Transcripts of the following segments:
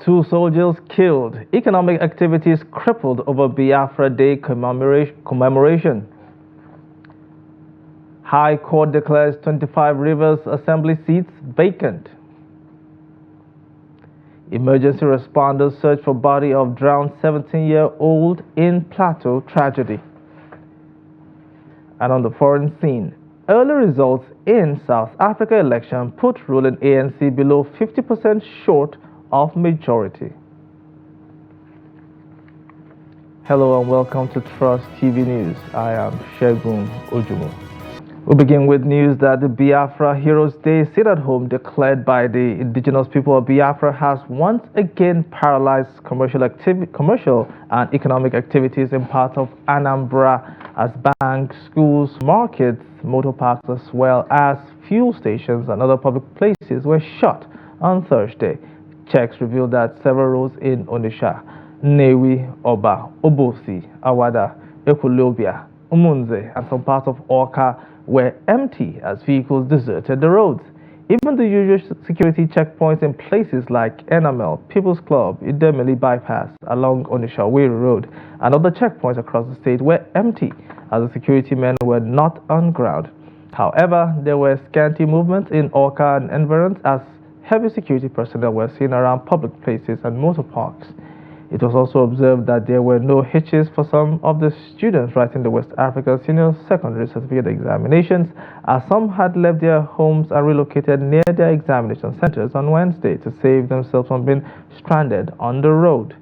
Two soldiers killed. Economic activities crippled over Biafra Day commemoration. High Court declares 25 Rivers Assembly seats vacant. Emergency responders search for body of drowned 17-year-old in Plateau tragedy. And on the foreign scene, early results in South Africa election put ruling ANC below 50% short of majority. Hello and welcome to Trust TV News. I am Shegun Ojumu. We begin with news that the Biafra Heroes Day sit-at-home declared by the indigenous people of Biafra has once again paralyzed commercial and economic activities in parts of Anambra as banks, schools, markets, motor parks, as well as fuel stations and other public places were shut on Thursday. Checks revealed that several roads in Onitsha, Nnewi, Oba, Obosi, Awada, Ekulobia, Umunze, and some parts of Awka were empty as vehicles deserted the roads. Even the usual security checkpoints in places like Enamel, People's Club, Idemili Bypass along Onitsha Way Road, and other checkpoints across the state were empty as the security men were not on ground. However, there were scanty movements in Awka and environs as heavy security personnel were seen around public places and motor parks. It was also observed that there were no hitches for some of the students writing the West Africa Senior Secondary Certificate examinations, as some had left their homes and relocated near their examination centers on Wednesday to save themselves from being stranded on the road.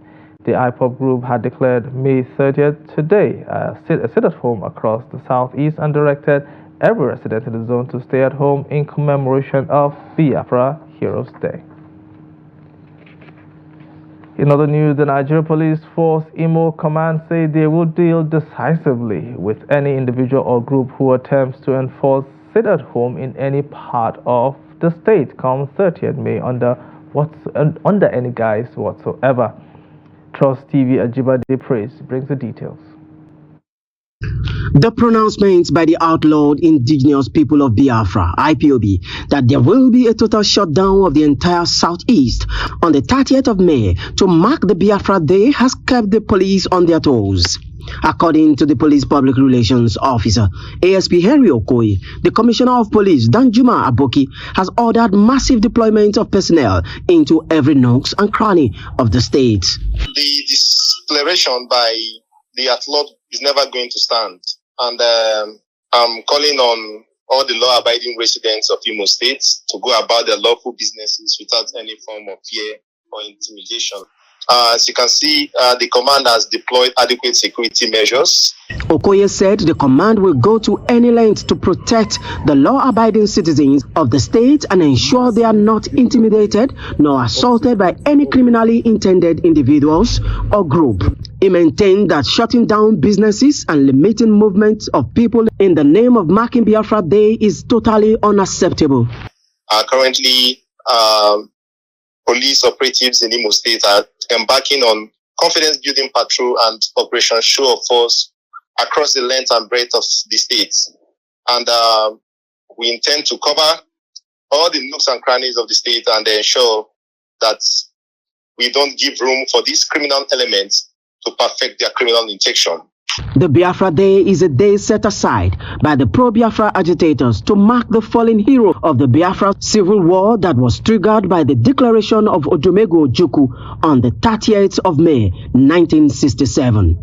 The IPOB group had declared May 30th today a sit-at-home across the southeast and directed every resident in the zone to stay at home in commemoration of Biafra Heroes Day. In other news, the Nigeria Police Force Imo Command say they will deal decisively with any individual or group who attempts to enforce sit-at-home in any part of the state come 30th May under any guise whatsoever. Trust TV Ajibade Praise brings the details. The pronouncement by the outlawed indigenous people of Biafra, IPOB, that there will be a total shutdown of the entire southeast on the 30th of May to mark the Biafra Day has kept the police on their toes. According to the police public relations officer, ASP Henry Okoye, the commissioner of police, Danjuma Aboki, has ordered massive deployment of personnel into every nooks and cranny of the state. The declaration by the outlawed is never going to stand. And I'm calling on all the law-abiding residents of Imo State to go about their lawful businesses without any form of fear or intimidation. As you can see, the command has deployed adequate security measures. Okoye said the command will go to any length to protect the law-abiding citizens of the state and ensure they are not intimidated nor assaulted by any criminally intended individuals or group. He maintained that shutting down businesses and limiting movement of people in the name of marking Biafra Day is totally unacceptable. Currently, police operatives in Imo State are embarking on confidence-building patrol and Operation Show of Force across the length and breadth of the state. And we intend to cover all the nooks and crannies of the state and ensure that we don't give room for these criminal elements to perfect their criminal intention. The Biafra Day is a day set aside by the pro-Biafra agitators to mark the fallen hero of the Biafra civil war that was triggered by the declaration of Odumegwu Ojukwu on the 30th of May, 1967.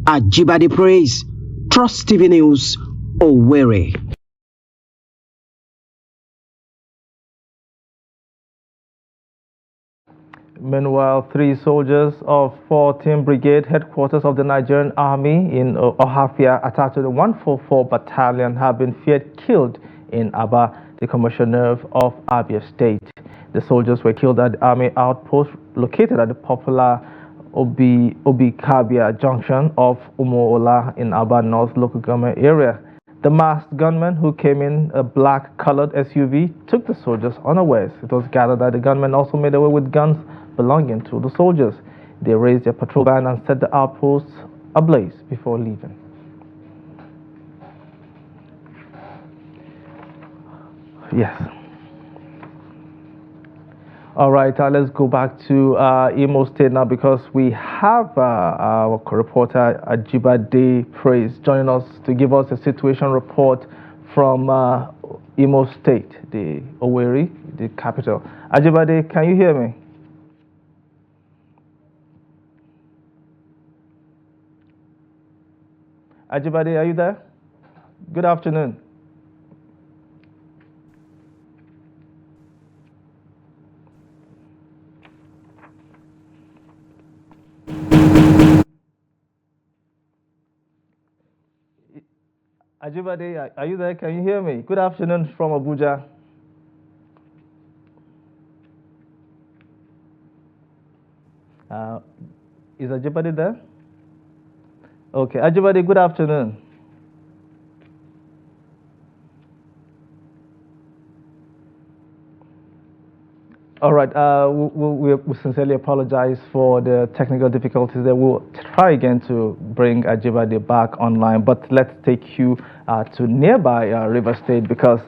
Ajibade Praise, Trust TV News, Owerri. Meanwhile, 3 soldiers of 14th Brigade headquarters of the Nigerian Army in Ohafia attached to the 144 Battalion have been feared killed in Aba, the commercial nerve of Abia State. The soldiers were killed at the Army outpost located at the popular Obikabia junction of Umuola in Aba North local government area. The masked gunmen who came in a black-colored SUV took the soldiers unawares. It was gathered that the gunmen also made away with guns belonging to the soldiers. They raised their patrol van and set the outposts ablaze before leaving. Yes. All right, let's go back to Imo State now because we have our reporter Ajibade Praise joining us to give us a situation report from Imo State, the Owerri, the capital. Ajibade, can you hear me? Ajibade, are you there? Good afternoon. Ajibade, are you there? Can you hear me? Good afternoon from Abuja. Is Ajibade there? Okay, Ajibade, good afternoon. All right, we sincerely apologize for the technical difficulties there. We'll try again to bring Ajibade back online, but let's take you to nearby River State because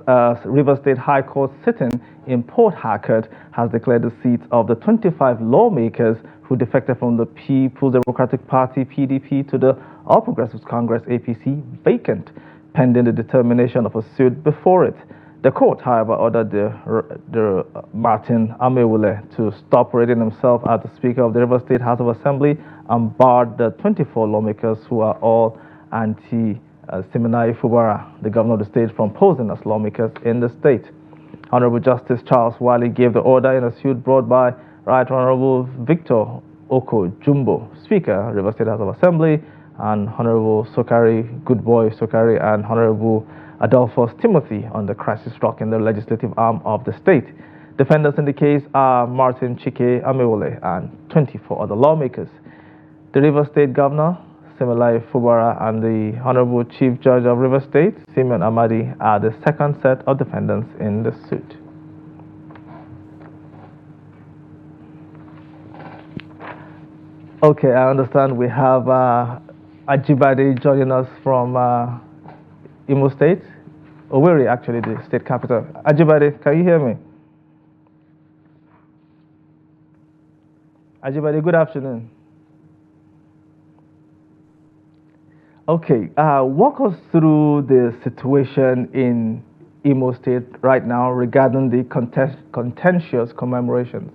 River State High Court sitting in Port Harcourt has declared the seats of the 25 lawmakers who defected from the People's Democratic Party, PDP, to the All Progressives Congress, APC, vacant, pending the determination of a suit before it. The court, however, ordered the Martin Amewule to stop parading himself as the Speaker of the River State House of Assembly and barred the 24 lawmakers who are all anti-Siminai Fubara, the governor of the state, from posing as lawmakers in the state. Honorable Justice Charles Wiley gave the order in a suit brought by Right Honorable Victor Oko Jumbo, Speaker, River State House of Assembly, and Honorable Sokari Goodboy Sokari and Honorable Adolphus Timothy on the crisis struck in the legislative arm of the state. Defendants in the case are Martin Chike Amewole and 24 other lawmakers. The River State Governor, Siminai Fubara, and the Honorable Chief Judge of River State, Simeon Amadi, are the second set of defendants in the suit. Okay, I understand we have Ajibade joining us from Imo State, Owerri, actually, the state capital. Ajibade, can you hear me? Ajibade, good afternoon. Okay, walk us through the situation in Imo State right now regarding the contentious commemorations.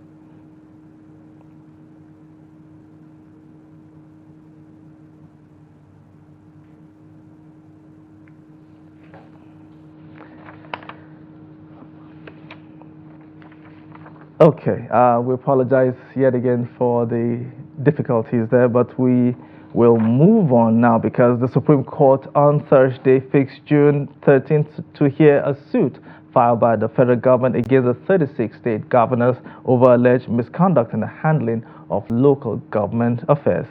Okay, we apologize yet again for the difficulties there, but we will move on now because the Supreme Court on Thursday fixed June 13th to hear a suit filed by the federal government against the 36 state governors over alleged misconduct in the handling of local government affairs.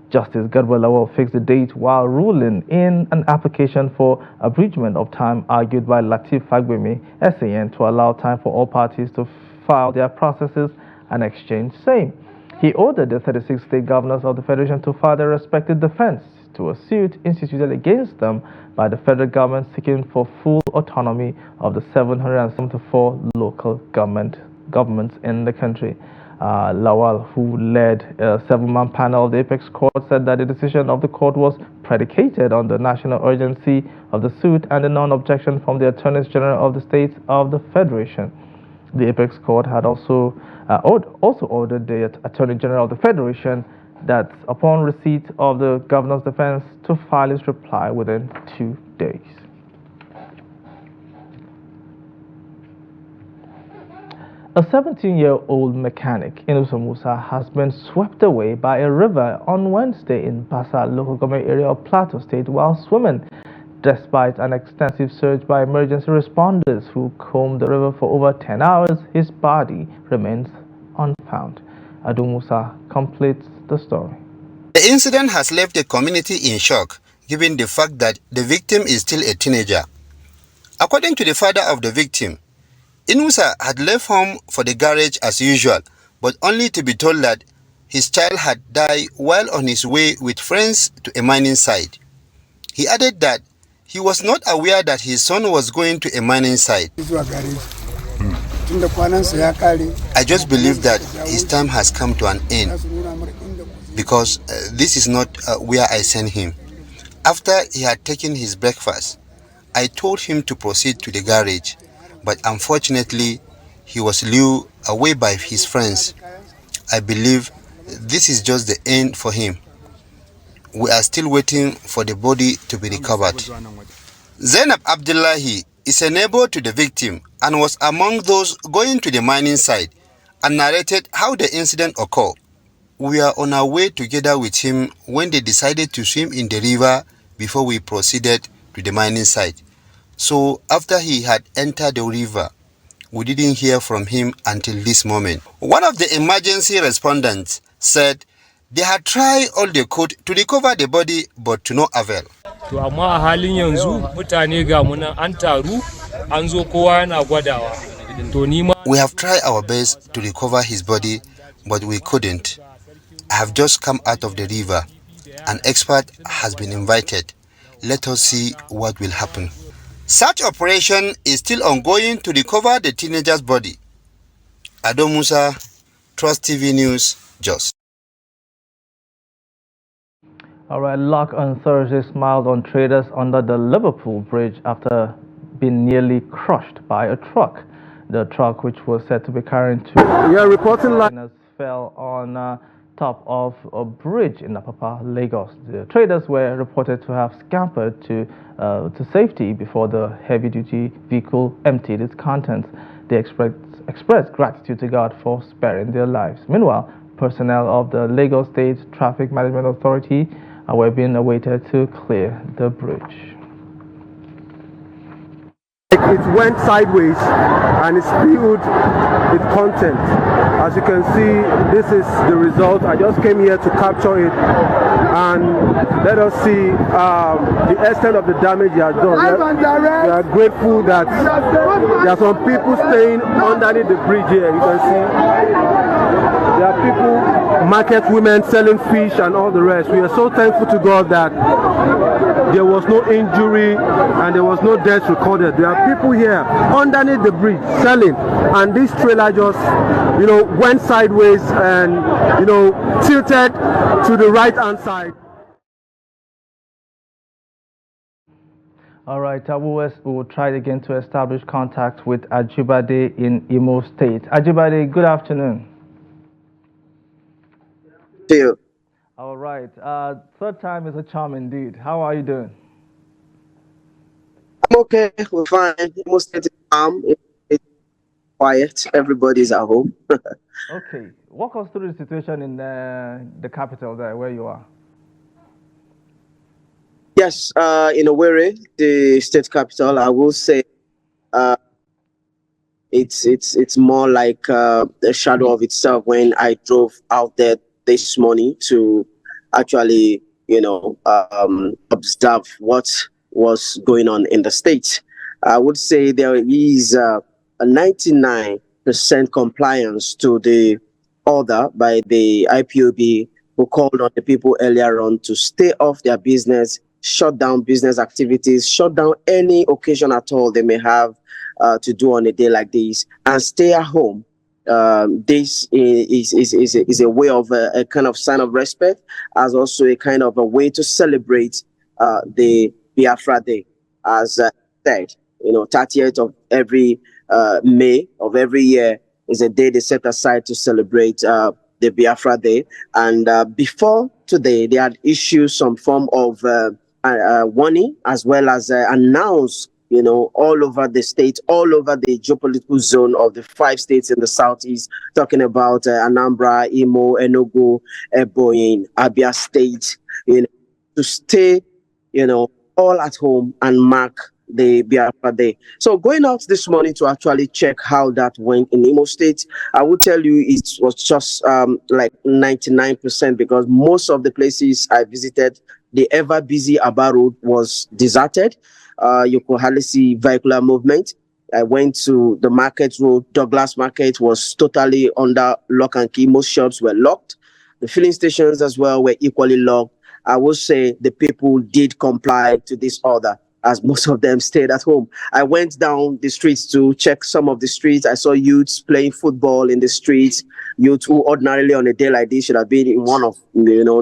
Justice Gadwa Lawal fixed the date while ruling in an application for abridgment of time argued by Lateef Fagbemi, SAN, to allow time for all parties to file their processes and exchange same. He ordered the 36 state governors of the Federation to file their respective defense to a suit instituted against them by the federal government seeking for full autonomy of the 774 local governments in the country. Lawal, who led a 7-man panel of the Apex Court, said that the decision of the court was predicated on the national urgency of the suit and the non-objection from the attorneys general of the states of the Federation. The Apex Court had also ordered the Attorney General of the Federation that upon receipt of the governor's defense to file his reply within 2 days. A 17-year-old mechanic, Inusa Musa, has been swept away by a river on Wednesday in Basa local government area of Plateau State while swimming. Despite an extensive search by emergency responders who combed the river for over 10 hours, his body remains unfound. Adu Musa completes the story. The incident has left the community in shock, given the fact that the victim is still a teenager. According to the father of the victim, Inusa had left home for the garage as usual, but only to be told that his child had died while on his way with friends to a mining site. He added that he was not aware that his son was going to a mining site. I just believe that his time has come to an end because this is not where I sent him. After he had taken his breakfast, I told him to proceed to the garage, but unfortunately, he was lured away by his friends. I believe this is just the end for him. We are still waiting for the body to be recovered. Zainab Abdullahi is a neighbor to the victim and was among those going to the mining site and narrated how the incident occurred. We are on our way together with him when they decided to swim in the river before we proceeded to the mining site. So after he had entered the river, we didn't hear from him until this moment. One of the emergency respondents said they had tried all they could to recover the body but to no avail. To amma a halin yanzu mutane ga munan an taru an zo kowa yana gwadawa. To ni ma we have tried our best to recover his body but we couldn't. I have just come out of the river. An expert has been invited. Let us see what will happen. Such operation is still ongoing to recover the teenager's body. Ado Musa, Trust TV News, Jos. All right, luck on Thursday smiled on traders under the Liverpool Bridge after being nearly crushed by a truck. The truck, which was said to be carrying reporting liners, fell on top of a bridge in Apapa, Lagos. The traders were reported to have scampered to safety before the heavy-duty vehicle emptied its contents. They expressed gratitude to God for sparing their lives. Meanwhile, personnel of the Lagos State Traffic Management Authority were being awaited to clear the bridge. It went sideways and it spilled its content. As you can see, this is the result. I just came here to capture it and let us see the extent of the damage it has done. We are grateful that there are some people staying underneath the bridge here. You can see there are people, market women selling fish and all the rest. We are so thankful to God that there was no injury and there was no death recorded. There are people here underneath the bridge selling, and this trailer just, went sideways and, tilted to the right hand side. All right, we will try again to establish contact with Ajibade in Imo State. Ajibade, good afternoon. To you. All right, third time is a charm indeed. How are you doing? I'm okay. We're fine. Imo State is calm. It's quiet. Everybody's at home. Okay, walk us through the situation in the capital there, where you are. Yes, in Owerri, the state capital, I will say it's more like a shadow of itself when I drove out there this morning to actually, observe what was going on in the state. I would say there is a 99% compliance to the order by the IPOB, who called on the people earlier on to stay off their business, shut down business activities, shut down any occasion at all they may have to do on a day like this, and stay at home. This is a way of a kind of sign of respect, as also a kind of a way to celebrate the Biafra Day. As said, 30th of every May of every year is a day they set aside to celebrate the Biafra Day. And before today, they had issued some form of warning, as well as announced, all over the state, all over the geopolitical zone of the 5 states in the southeast, talking about Anambra, Imo, Enugu, Ebonyi, Abia State, to stay, all at home and mark the Biafra Day. So going out this morning to actually check how that went in Imo State, I would tell you it was just like 99%, because most of the places I visited, the ever busy Aba Road was deserted. You could hardly see vehicular movement. I went to the market road. Douglas Market was totally under lock and key. Most shops were locked. The filling stations as well were equally locked. I will say the people did comply to this order. as most of them stayed at home. I went down the streets to check some of the streets. I saw youths playing football in the streets. Youth who ordinarily on a day like this should have been in one of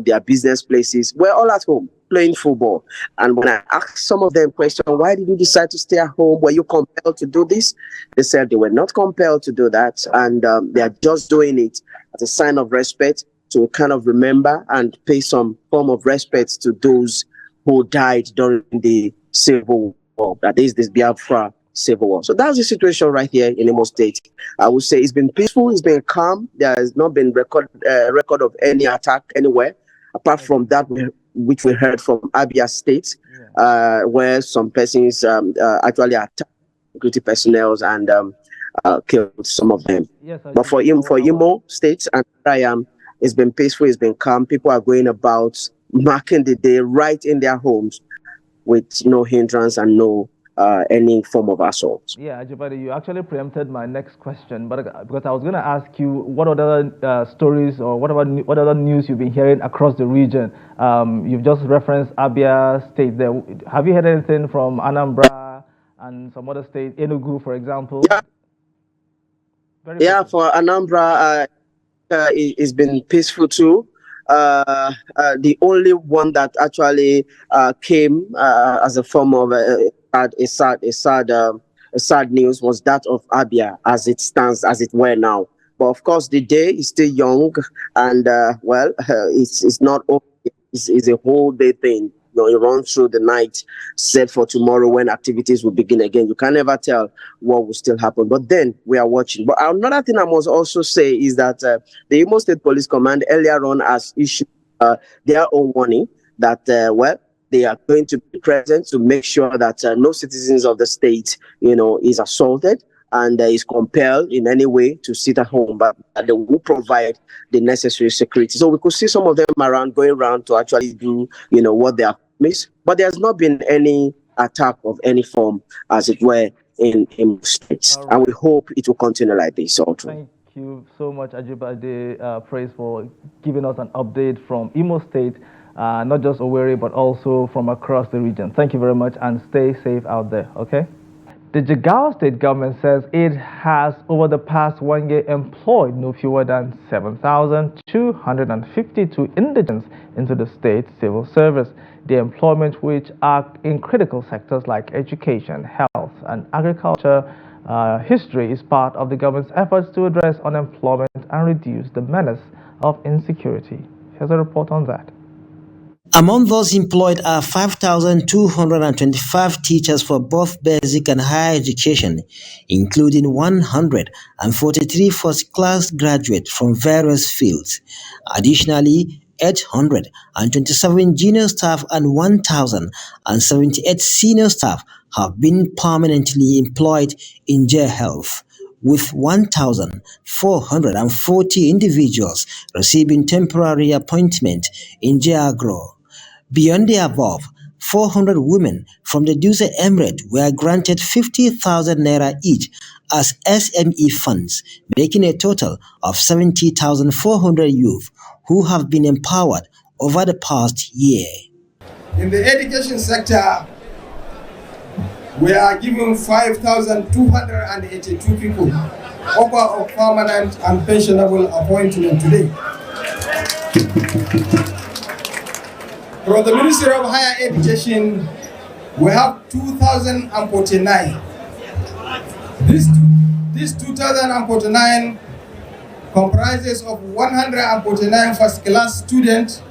their business places were all at home playing football. And when I asked some of them question, why did you decide to stay at home? Were you compelled to do this? They said they were not compelled to do that, and they are just doing it as a sign of respect to kind of remember and pay some form of respect to those who died during the Civil War. That is this Biafra Civil War. So that's the situation right here in Imo State. I would say it's been peaceful, it's been calm. There has not been record of any attack anywhere, apart from that which we heard from Abia State, where some persons actually attacked security personnel and killed some of them. Yes, but for Imo State and where I am, it's been peaceful, it's been calm. People are going about marking the day right in their homes with no hindrance and no any form of assault. Yeah, Ajibade, you actually preempted my next question, but because I was going to ask you what other stories or what other news you've been hearing across the region. You've just referenced Abia State there. Have you heard anything from Anambra and some other states, Enugu, for example? Yeah, for Anambra, it's been peaceful too. The only one that actually came as a form of a sad news was that of Abia, as it stands, as it were now. But of course, the day is still young, and it's not over. It's a whole day thing. You run through the night, set for tomorrow when activities will begin again. You can never tell what will still happen. But then we are watching. But another thing I must also say is that the Imo State Police Command earlier on has issued their own warning that, they are going to be present to make sure that no citizens of the state, is assaulted and is compelled in any way to sit at home, but they will provide the necessary security. So we could see some of them going around to actually do, what they are missed. But there's not been any attack of any form, as it were, in states. Right. And we hope it will continue like this also. Thank you so much, Ajibade. Praise for giving us an update from Imo State, not just Owerri, but also from across the region. Thank you very much, and stay safe out there, okay? The Jigawa state government says it has, over the past 1 year, employed no fewer than 7,252 indigents into the state civil service. The employment, which are in critical sectors like education, health, and agriculture, history is part of the government's efforts to address unemployment and reduce the menace of insecurity. Here's a report on that. Among those employed are 5,225 teachers for both basic and higher education, including 143 first-class graduates from various fields. Additionally, 827 junior staff and 1,078 senior staff have been permanently employed in J Health, with 1,440 individuals receiving temporary appointment in J Agro. Beyond the above, 400 women from the Duse Emirate were granted 50,000 naira each as SME funds, making a total of 70,400 youth who have been empowered over the past year. In the education sector, we are giving 5,282 people offer of permanent and pensionable appointment today. From the Ministry of Higher Education, we have 2,049. This 2,049 comprises of 149 first-class students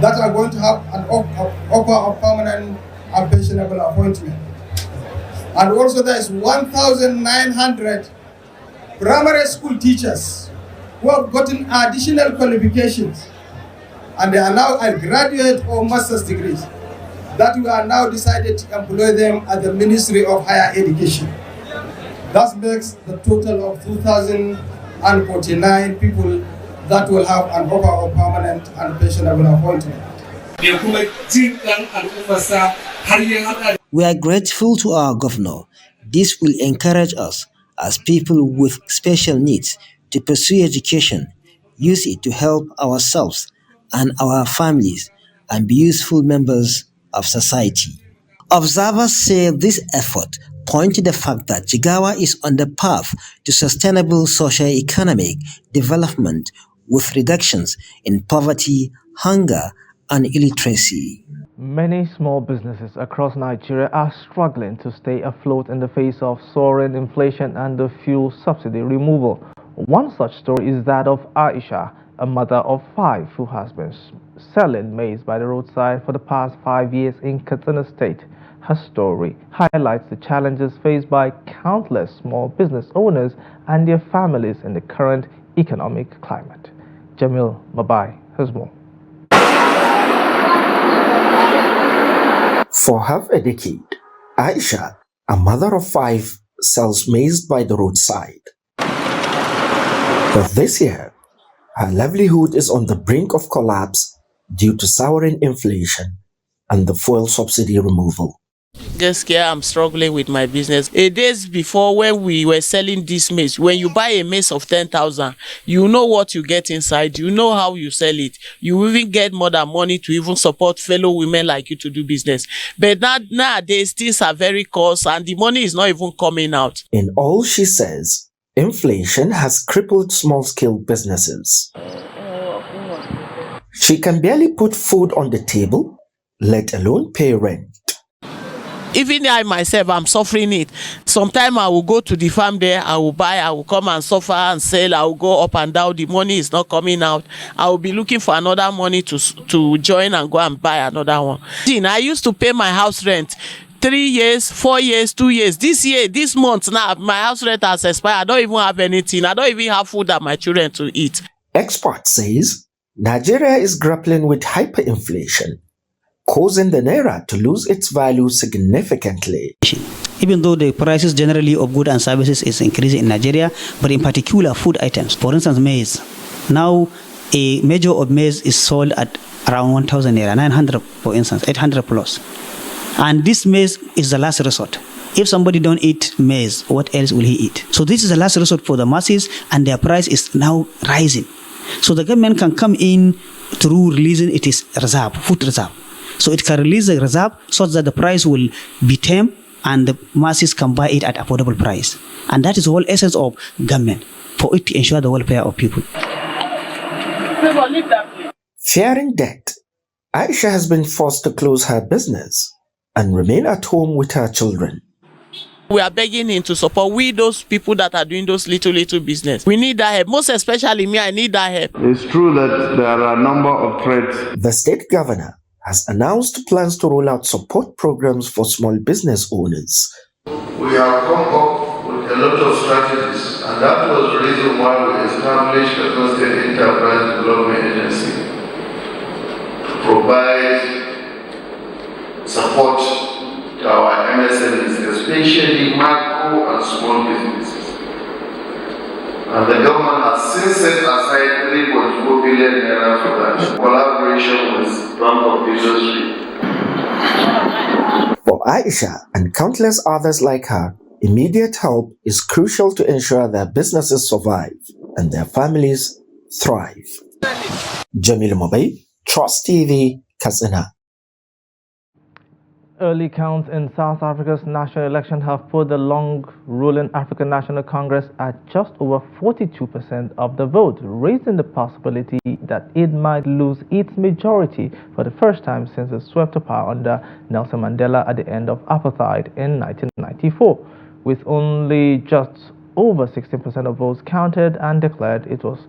that are going to have an offer of permanent and pensionable appointment. And also there is 1,900 primary school teachers who have gotten additional qualifications, and they are now at graduate or master's degrees that we are now decided to employ them at the Ministry of Higher Education. That makes the total of 2,049 people that will have an offer of permanent and pensionable appointment. We are grateful to our governor. This will encourage us as people with special needs to pursue education, use it to help ourselves and our families, and be useful members of society. Observers say this effort point to the fact that Jigawa is on the path to sustainable socio-economic development with reductions in poverty, hunger, and illiteracy. Many small businesses across Nigeria are struggling to stay afloat in the face of soaring inflation and the fuel subsidy removal. One such story is that of Aisha, a mother of 5 who has been selling maize by the roadside for the past 5 years in Katsina State. Her story highlights the challenges faced by countless small business owners and their families in the current economic climate. Jamil Mabai has more. For half a decade, Aisha, a mother of 5, sells maize by the roadside. But this year, her livelihood is on the brink of collapse due to soaring inflation and the fuel subsidy removal. I'm struggling with my business. Days before, when we were selling this maize, when you buy a maize of 10,000, you know what you get inside, you know how you sell it. You even get more than money to even support fellow women like you to do business. But nowadays, things are very cost and the money is not even coming out. In all, she says, inflation has crippled small-scale businesses. She can barely put food on the table, let alone pay rent. Even I myself, I'm suffering it. Sometimes I will go to the farm there, I will buy, I will come and suffer and sell, I will go up and down, the money is not coming out. I will be looking for another money to join and go and buy another one. I used to pay my house rent 3 years, 4 years, 2 years. This month now, my house rent has expired. I don't even have anything. I don't even have food that my children to eat. Expert says Nigeria is grappling with hyperinflation, causing the naira to lose its value significantly. Even though the prices generally of goods and services is increasing in Nigeria, but in particular food items, for instance maize. Now a measure of maize is sold at around 1,000 naira, 900 for instance, 800 plus. And this maize is the last resort. If somebody don't eat maize, what else will he eat? So this is the last resort for the masses and their price is now rising. So the government can come in through releasing its reserve, food reserve. So it can release the reserve so that the price will be tame and the masses can buy it at affordable price. And that is the whole essence of government, for it to ensure the welfare of people. Fearing debt, Aisha has been forced to close her business and remain at home with her children. We are begging him to support those people that are doing those little business. We need that help. Most especially me, I need that help. It's true that there are a number of threats. The state governor has announced plans to roll out support programs for small business owners. We have come up with a lot of strategies, and that was the reason why we established the State Enterprise Development Agency to provide support to our MSMEs, especially micro and small businesses. And the government has since set aside 3.4 billion naira for that, in collaboration with Bank of Industry. For Aisha and countless others like her, immediate help is crucial to ensure their businesses survive and their families thrive. Jamil Mobay, Trust TV, Katsina. Early counts in South Africa's national election have put the long-ruling African National Congress at just over 42% of the vote, raising the possibility that it might lose its majority for the first time since it swept to power under Nelson Mandela at the end of apartheid in 1994. With only just over 16% of votes counted and declared, it was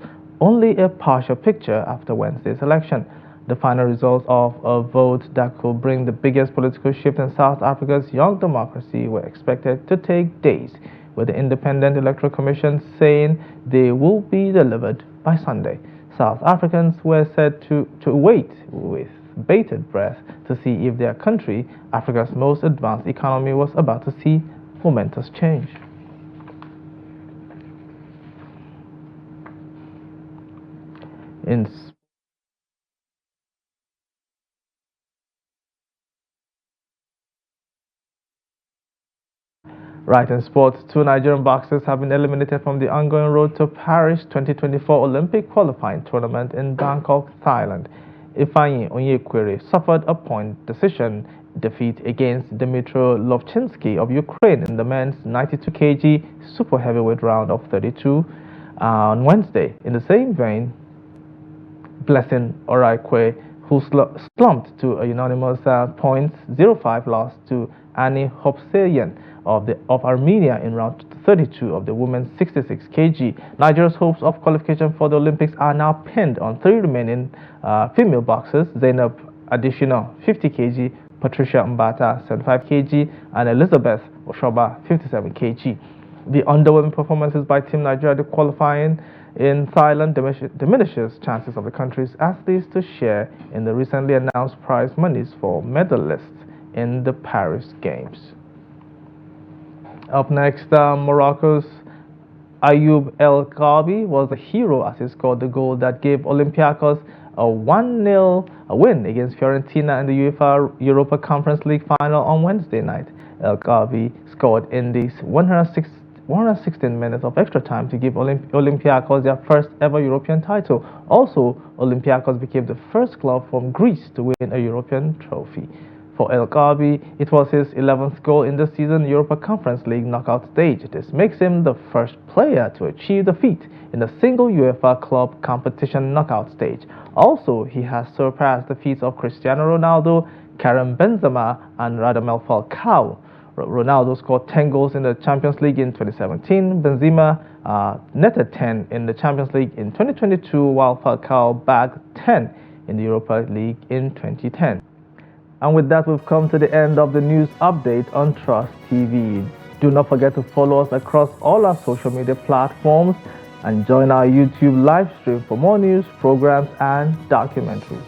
only a partial picture after Wednesday's election. The final results of a vote that could bring the biggest political shift in South Africa's young democracy were expected to take days, with the Independent Electoral Commission saying they will be delivered by Sunday. South Africans were said to wait with bated breath to see if their country, Africa's most advanced economy, was about to see momentous change. Right, in sports, 2 Nigerian boxers have been eliminated from the ongoing Road to Paris 2024 Olympic qualifying tournament in Bangkok, Thailand. Ifeanyi Onyekwere suffered a point decision defeat against Dmytro Lovchinsky of Ukraine in the men's 92 kg super heavyweight round of 32 on Wednesday. In the same vein, Blessing Oraikwe, who slumped to a unanimous .05 loss to Annie Hopsayan of Armenia in round 32 of the women's 66 kg. Nigeria's hopes of qualification for the Olympics are now pinned on 3 remaining female boxers: Zainab Additional 50 kg, Patricia Mbata 75 kg, and Elizabeth Oshoba 57 kg. The underwhelming performances by Team Nigeria qualifying in Thailand diminishes chances of the country's athletes to share in the recently announced prize monies for medalists in the Paris Games. Up next, Morocco's IPOB El Ghabi was the hero as he scored the goal that gave Olympiacos a 1-0 win against Fiorentina in the UEFA Europa Conference League final on Wednesday night. El Ghabi scored in the 116 minutes of extra time to give Olympiacos their first ever European title. Also, Olympiacos became the first club from Greece to win a European trophy. For El Ghabi, it was his 11th goal in the season Europa Conference League knockout stage. This makes him the first player to achieve the feat in a single UEFA club competition knockout stage. Also, he has surpassed the feats of Cristiano Ronaldo, Karim Benzema, and Radamel Falcao. Ronaldo scored 10 goals in the Champions League in 2017. Benzema netted 10 in the Champions League in 2022, while Falcao bagged 10 in the Europa League in 2010. And with that, we've come to the end of the news update on Trust TV. Do not forget to follow us across all our social media platforms and join our YouTube live stream for more news, programs, and documentaries.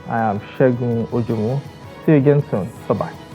I am Shegun Ojumu. See you again soon. Bye-bye.